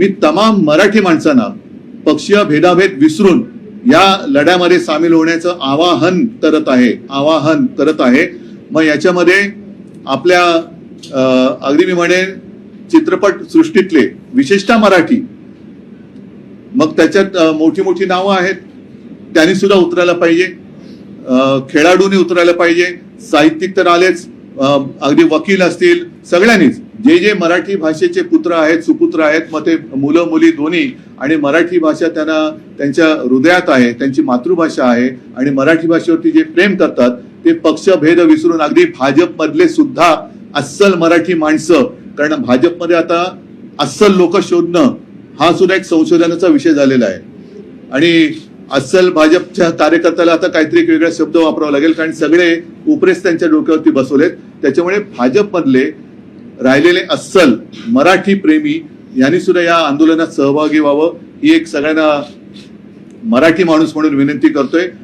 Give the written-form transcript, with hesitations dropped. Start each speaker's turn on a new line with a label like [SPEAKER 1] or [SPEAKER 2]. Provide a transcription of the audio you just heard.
[SPEAKER 1] मी तमाम मराठी माणसांना पक्षीय भेदाभेद विसरून या लढ्यामध्ये सामील होण्याचं आवाहन करत आहे. मग याच्यामध्ये आपल्या अगदी मी म्हणेन चित्रपट सृष्टीतले विशेषतः मराठी, मग त्याच्यात मोठी मोठी नावं आहेत, त्यांनी सुद्धा उतरायला पाहिजे, खेळाडूंनी उतरायला पाहिजे, साहित्यिक तर आलेच, अगदी वकील असतील, सगळ्यांनीच जे जे मराठी भाषेचे पुत्र आहेत, सुपुत्र आहेत, मग ते मुलं मुली दोन्ही, आणि मराठी भाषा त्यांना त्यांच्या हृदयात आहे, त्यांची मातृभाषा आहे, आणि मराठी भाषेवरती जे प्रेम करतात ते पक्षभेद विसरून अगदी भाजपमधले सुद्धा अस्सल मराठी माणसं, कारण भाजपमध्ये आता अस्सल लोक शोधणं हा सुद्धा एक संशोधनाचा विषय झालेला आहे. आणि अस्सल भाजपच्या कार्यकर्त्याला आता काहीतरी वेगळा शब्द वापरावा लागेल, कारण सगळे उपरेस त्यांच्या डोक्यावरती बसवलेत. त्याच्यामुळे भाजपमधले राहिलेले अस्सल मराठी प्रेमी यांनी सुद्धा या आंदोलनात सहभागी व्हावं, ही एक सगळ्यांना मराठी माणूस म्हणून विनंती करतोय.